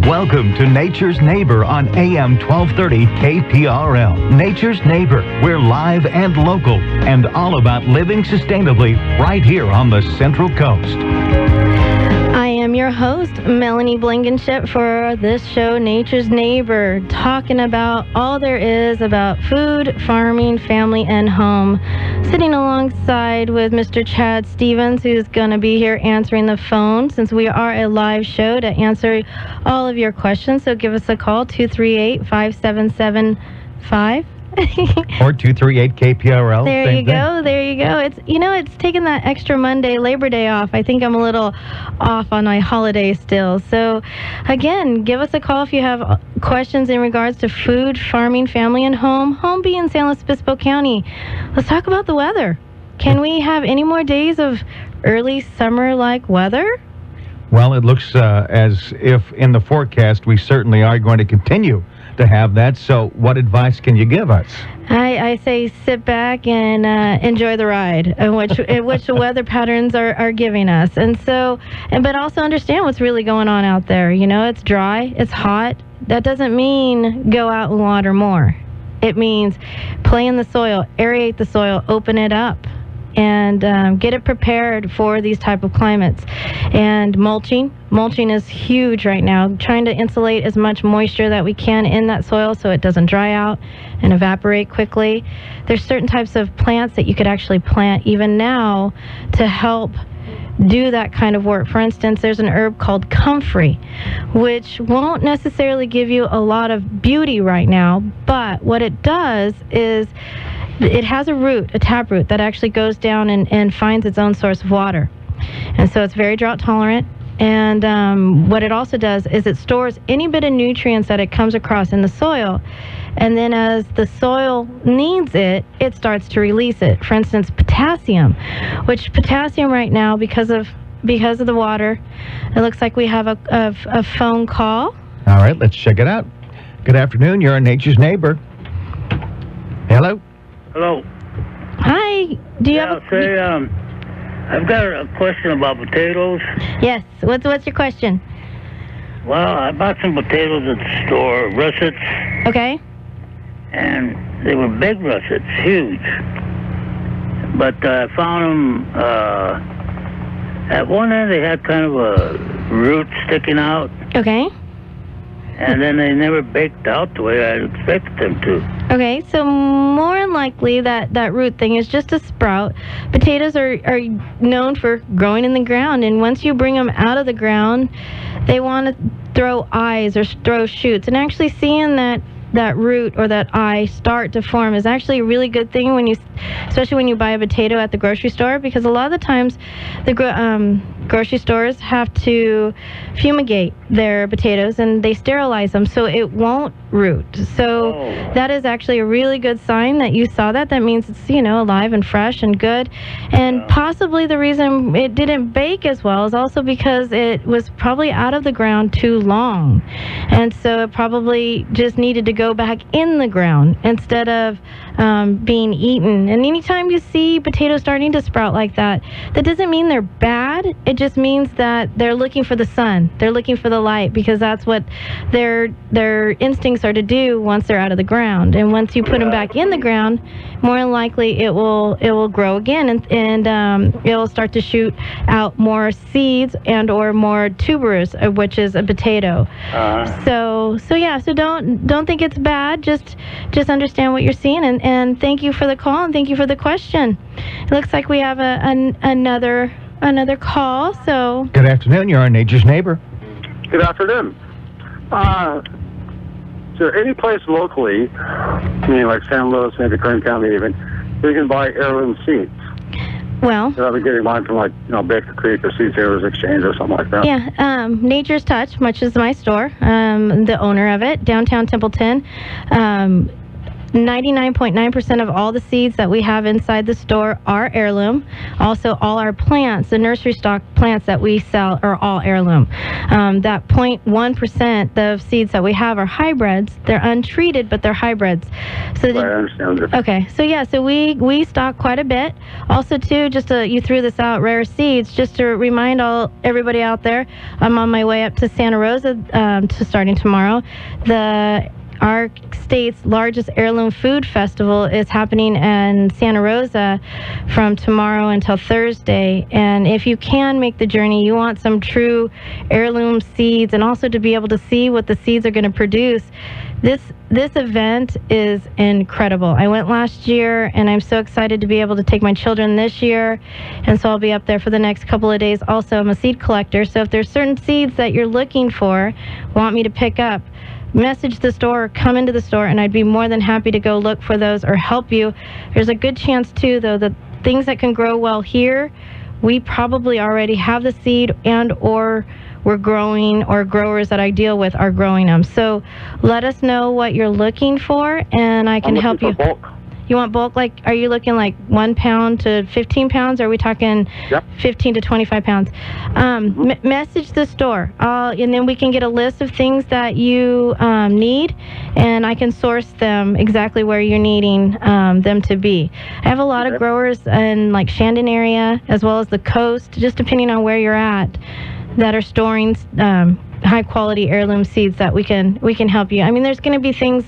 Welcome to Nature's Neighbor on AM 1230 KPRL. Nature's Neighbor. We're live and local and all about living sustainably right here on the Central Coast. I am your host, Melanie Blankenship, for this show, Nature's Neighbor, talking about all there is about food, farming, family, and home. Sitting alongside with Mr. Chad Stevens, who's going to be here answering the phone, since we are a live show, to answer all of your questions. So give us a call, 238-5775. Or 238 KPRL. There you go. It's taking that extra Monday, Labor Day off. I think I'm a little off on my holiday still. So, again, give us a call if you have questions in regards to food, farming, family, and home. Home being San Luis Obispo County. Let's talk about the weather. Can we have any more days of early summer-like weather? Well, it looks as if in the forecast we certainly are going to continue to have that. So what advice can you give us? I say sit back and enjoy the ride, in which the weather patterns are giving us. But also understand what's really going on out there. You know, it's dry, it's hot. That doesn't mean go out and water more. It means play in the soil, aerate the soil, open it up, and get it prepared for these type of climates. And mulching is huge right now, trying to insulate as much moisture that we can in that soil so it doesn't dry out and evaporate quickly. There's certain types of plants that you could actually plant even now to help do that kind of work. For instance, there's an herb called comfrey, which won't necessarily give you a lot of beauty right now, but what it does is it has a taproot that actually goes down and finds its own source of water. And so it's very drought tolerant. And what it also does is it stores any bit of nutrients that it comes across in the soil. And then as the soil needs it, it starts to release it. For instance, potassium, which potassium right now, because of the water, it looks like we have a phone call. All right, let's check it out. Good afternoon. You're a Nature's Neighbor. Hello? Hello. Hi. Do you have I've got a question about potatoes. Yes. What's your question? Well, I bought some potatoes at the store, russets. Okay. And they were big russets, huge. But I found them, at one end they had kind of a root sticking out. Okay. And then they never baked out the way I expected them to. Okay, so more than likely that root thing is just a sprout. Potatoes are known for growing in the ground, and once you bring them out of the ground, they want to throw eyes or throw shoots. And actually seeing that root or that eye start to form is actually a really good thing especially when you buy a potato at the grocery store, because a lot of the times the grocery stores have to fumigate their potatoes and they sterilize them so it won't root. So that is actually a really good sign that you saw that. That means it's, alive and fresh and good. And possibly the reason it didn't bake as well is also because it was probably out of the ground too long. And so it probably just needed to go back in the ground instead of being eaten. And anytime you see potatoes starting to sprout like that doesn't mean they're bad. It just means that they're looking for the sun. They're looking for the light, because that's what their instincts are to do once they're out of the ground. And once you put them back in the ground, more than likely it will grow again, and it'll start to shoot out more seeds and or more tuberous, which is a potato. So don't think it's bad. Just understand what you're seeing, and thank you for the call and thank you for the question. It looks like we have another call. So good afternoon. You're a Nature's Neighbor. Good afternoon. Is there any place locally, like San Luis, maybe Kern County even, where you can buy heirloom seeds? Well, I've been getting mine from Baker Creek or Seed Savers Exchange or something like that. Yeah, Nature's Touch, much as my store, the owner of it, downtown Templeton. 99.9% of all the seeds that we have inside the store are heirloom. Also, all our plants, the nursery stock plants that we sell, are all heirloom. That 0.1% of seeds that we have are hybrids. They're untreated, but they're hybrids. So Right, I understand that. okay, so yeah, so we stock quite a bit. Also, too, you threw this out, rare seeds. Just to remind everybody out there, I'm on my way up to Santa Rosa to starting tomorrow. Our state's largest heirloom food festival is happening in Santa Rosa from tomorrow until Thursday. And if you can make the journey, you want some true heirloom seeds and also to be able to see what the seeds are going to produce. This event is incredible. I went last year, and I'm so excited to be able to take my children this year. And so I'll be up there for the next couple of days. Also, I'm a seed collector, so if there's certain seeds that you're looking for, want me to pick up, message the store or come into the store, and I'd be more than happy to go look for those or help you. There's a good chance, too, though, that things that can grow well here, we probably already have the seed and or we're growing, or growers that I deal with are growing them. So let us know what you're looking for, and I can help you. Bulk. You want bulk? Like, are you looking like 1 pound to 15 pounds? Or are we talking 15 to 25 pounds? Message the store, and then we can get a list of things that you need, and I can source them exactly where you're needing them to be. I have a lot of growers in like Shandon area, as well as the coast, just depending on where you're at, that are storing high quality heirloom seeds that we can help you. I mean, there's going to be things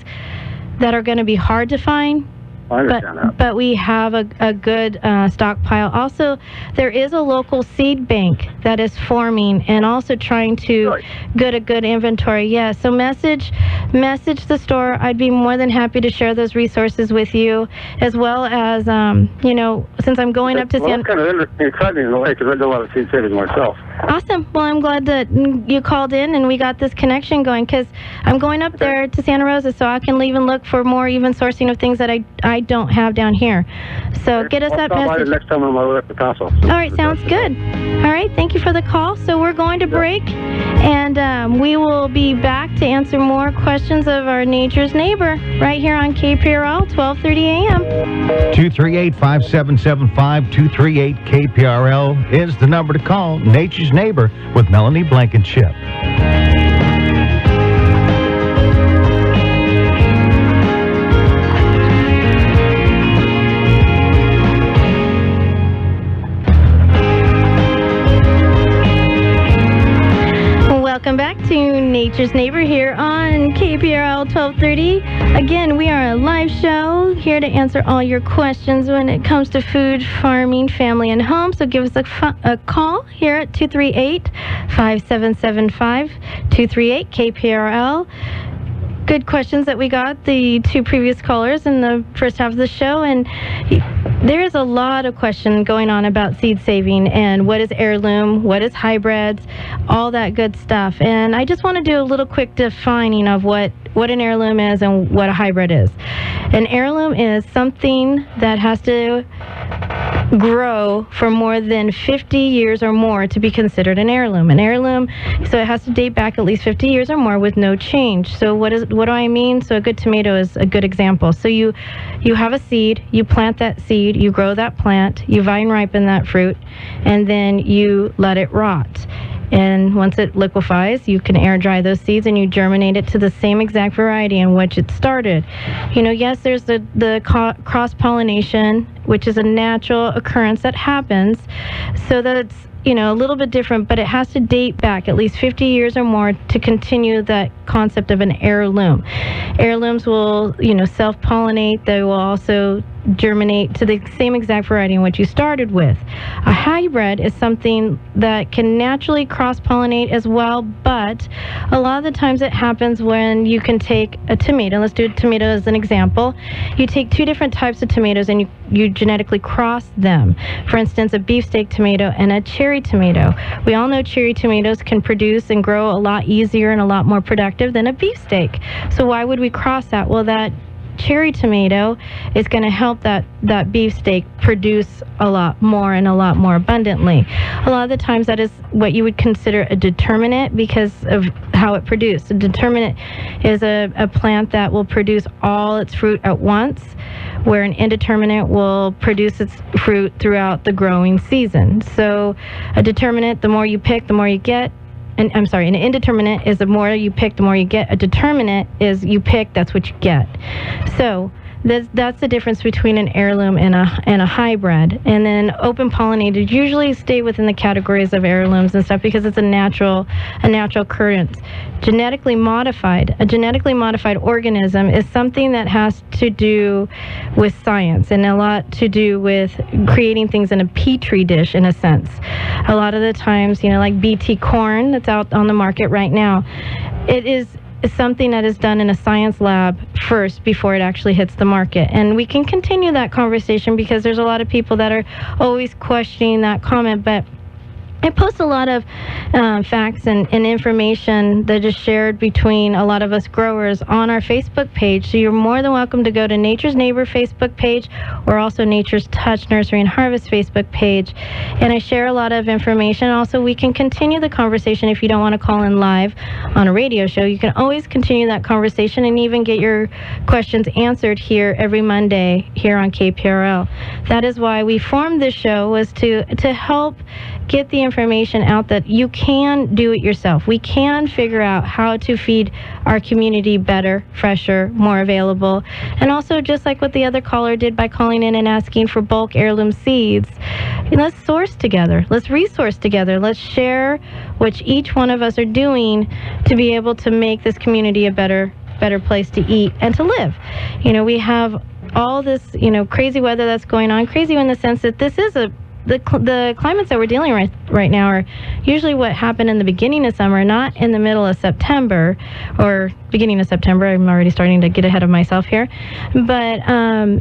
that are going to be hard to find. I understand that. But we have a good stockpile. Also, there is a local seed bank that is forming and also trying to get a good inventory. Yeah, so message the store. I'd be more than happy to share those resources with you, as well as, since I'm going up to Well, that's kind of exciting in a way, because I do a lot of seed saving myself. Awesome. Well, I'm glad that you called in and we got this connection going, because I'm going up there to Santa Rosa so I can even look for more even sourcing of things that I don't have down here. So get us that message. Next time on my way up to Paso. All right, sounds good. All right, thank you for the call. So we're going to break, and we will be back to answer more questions of our Nature's Neighbor right here on KPRL 1230 AM. 238-5775, 238 KPRL is the number to call. Nature's Neighbor with Melanie Blankenship. Welcome back to Nature's Neighbor here on KPRL 1230. Again, we are a live show here to answer all your questions when it comes to food, farming, family, and home. So give us a call here at 238-5775, 238 KPRL. Good questions that we got, the two previous callers in the first half of the show, and there is a lot of question going on about seed saving and what is heirloom, what is hybrids, all that good stuff. And I just want to do a little quick defining of what an heirloom is and what a hybrid is. An heirloom is something that has to grow for more than 50 years or more to be considered an heirloom. An heirloom, so it has to date back at least 50 years or more with no change. So what do I mean? So a good tomato is a good example. So you have a seed, you plant that seed, you grow that plant, you vine ripen that fruit, and then you let it rot. And once it liquefies, you can air dry those seeds and you germinate it to the same exact variety in which it started. Yes, there's the cross-pollination, which is a natural occurrence that happens, so that it's, a little bit different, but it has to date back at least 50 years or more to continue that concept of an heirloom. Heirlooms will, self-pollinate. They will also germinate to the same exact variety in which you started with. A hybrid is something that can naturally cross-pollinate as well, but a lot of the times it happens when you can take a tomato. Let's do a tomato as an example. You take two different types of tomatoes and you genetically cross them. For instance, a beefsteak tomato and a cherry tomato. We all know cherry tomatoes can produce and grow a lot easier and a lot more productive than a beefsteak. So why would we cross that? Well, that cherry tomato is going to help that beefsteak produce a lot more and a lot more abundantly. A lot of the times that is what you would consider a determinate because of how it produced. A determinate is a plant that will produce all its fruit at once, where an indeterminate will produce its fruit throughout the growing season. So a determinate, the more you pick, the more you get. And I'm sorry, an indeterminate is the more you pick, the more you get. A determinate is you pick, that's what you get. So that's the difference between an heirloom and a hybrid. And then open pollinated usually stay within the categories of heirlooms and stuff because it's a natural occurrence. A genetically modified organism is something that has to do with science and a lot to do with creating things in a petri dish, in a sense. A lot of the times, like BT corn that's out on the market right now, it is something that is done in a science lab first before it actually hits the market. And we can continue that conversation because there's a lot of people that are always questioning that comment, but I post a lot of facts and information that is shared between a lot of us growers on our Facebook page. So you're more than welcome to go to Nature's Neighbor Facebook page or also Nature's Touch Nursery and Harvest Facebook page. And I share a lot of information. Also, we can continue the conversation if you don't want to call in live on a radio show. You can always continue that conversation and even get your questions answered here every Monday here on KPRL. That is why we formed this show, was to help get the information out that you can do it yourself. We can figure out how to feed our community better, fresher, more available. And also, just like what the other caller did by calling in and asking for bulk heirloom seeds, let's source together. Let's resource together. Let's share what each one of us are doing to be able to make this community a better place to eat and to live. We have all this, crazy weather that's going on. Crazy in the sense that this is the climates that we're dealing with right now are usually what happened in the beginning of summer, not in the middle of September or beginning of September. I'm already starting to get ahead of myself here. But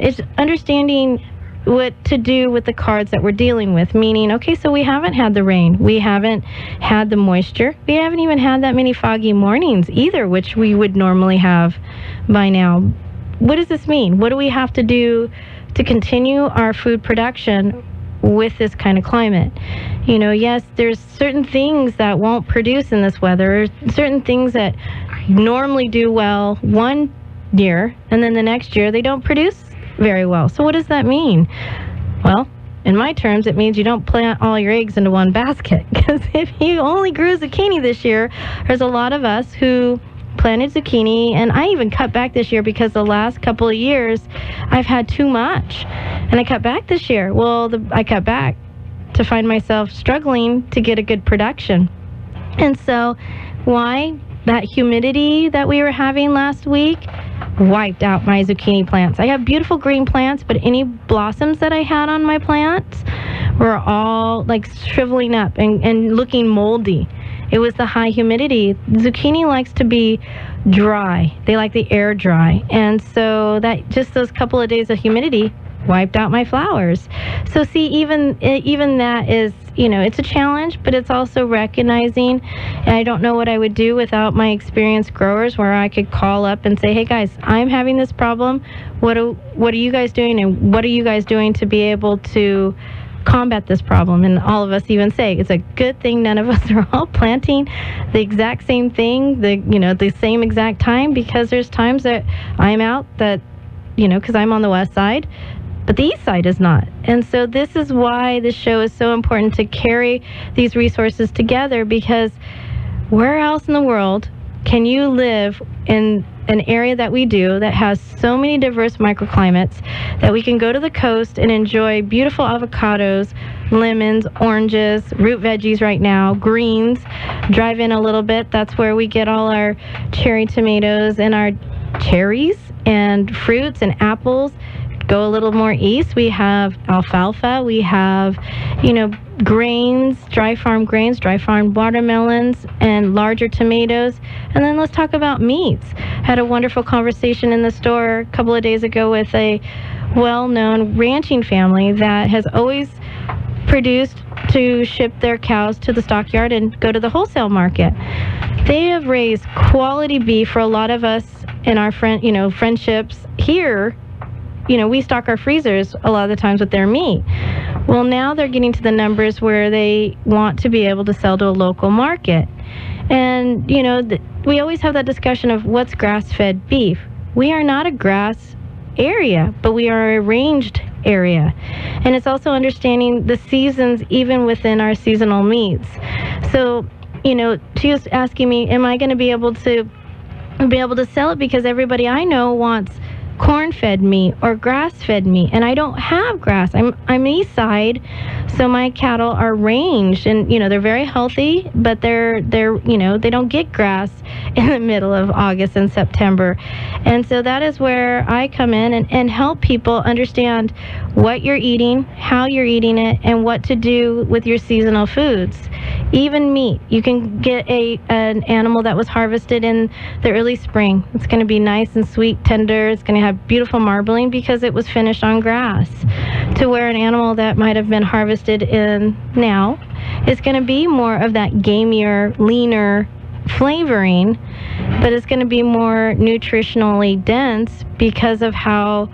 it's understanding what to do with the cards that we're dealing with, meaning, okay, so we haven't had the rain. We haven't had the moisture. We haven't even had that many foggy mornings either, which we would normally have by now. What does this mean? What do we have to do to continue our food production with this kind of climate? Yes, there's certain things that won't produce in this weather, certain things that normally do well one year, and then the next year they don't produce very well. So what does that mean? Well, in my terms, it means you don't plant all your eggs into one basket. Because if you only grew zucchini this year, there's a lot of us who planted zucchini, and I even cut back this year because the last couple of years I've had too much, and I cut back this year. Well, I cut back to find myself struggling to get a good production. And so why? That humidity that we were having last week wiped out my zucchini plants. I have beautiful green plants, but any blossoms that I had on my plants were all like shriveling up and looking moldy. It was the high humidity. Zucchini likes to be dry. They like the air dry. And so that just those couple of days of humidity wiped out my flowers. So see, even that is, it's a challenge, but it's also recognizing, and I don't know what I would do without my experienced growers where I could call up and say, hey guys, I'm having this problem. What are you guys doing? And what are you guys doing to be able to combat this problem? And all of us even say it's a good thing none of us are all planting the exact same thing, the same exact time, because there's times that I'm out that, because I'm on the west side, but the east side is not. And so this is why this show is so important, to carry these resources together, because where else in the world can you live in an area that we do that has so many diverse microclimates that we can go to the coast and enjoy beautiful avocados, lemons, oranges, root veggies right now, greens, drive in a little bit. That's where we get all our cherry tomatoes and our cherries and fruits and apples. Go a little more east, we have alfalfa, we have, grains, dry farm watermelons, and larger tomatoes. And then let's talk about meats. Had a wonderful conversation in the store a couple of days ago with a well-known ranching family that has always produced to ship their cows to the stockyard and go to the wholesale market. They have raised quality beef for a lot of us in our friendships here, we stock our freezers a lot of the times with their meat. Well, now they're getting to the numbers where they want to be able to sell to a local market. And, we always have that discussion of what's grass-fed beef. We are not a grass area, but we are a ranged area. And it's also understanding the seasons even within our seasonal meats. So, she was asking me, am I going to be able to sell it? Because everybody I know wants corn-fed meat or grass-fed meat, and I don't have grass. I'm east side, so my cattle are ranged, and they're very healthy, but they're they don't get grass in the middle of August and September. And so that is where I come in and help people understand what you're eating, how you're eating it, and what to do with your seasonal foods. Even meat, you can get an animal that was harvested in the early spring. It's going to be nice and sweet, tender. It's going to have beautiful marbling because it was finished on grass. To where an animal that might have been harvested in now is going to be more of that gamier, leaner flavoring, but it's going to be more nutritionally dense because of how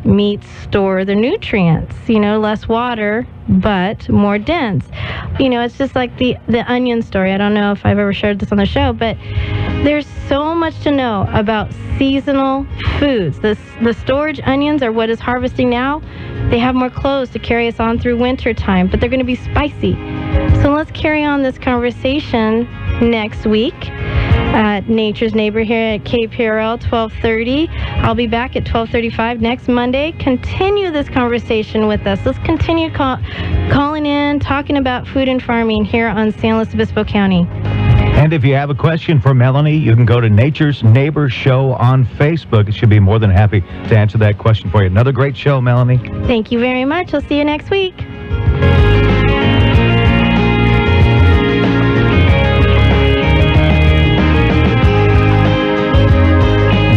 meats store the nutrients, less water, but more dense. It's just like the onion story. I don't know if I've ever shared this on the show, but there's so much to know about seasonal foods. The storage onions are what is harvesting now. They have more clothes to carry us on through winter time, but they're going to be spicy. So let's carry on this conversation next week at Nature's Neighbor here at KPRL 1230. I'll be back at 12:35 next Monday. Continue this conversation with us. Let's continue calling in, talking about food and farming here on San Luis Obispo County. And if you have a question for Melanie, you can go to Nature's Neighbor Show on Facebook. She'll be more than happy to answer that question for you. Another great show, Melanie. Thank you very much. I'll see you next week.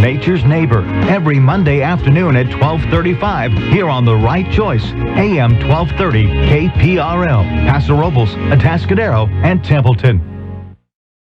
Nature's Neighbor, every Monday afternoon at 12:35 here on The Right Choice, AM 1230 KPRL, Paso Robles, Atascadero, and Templeton.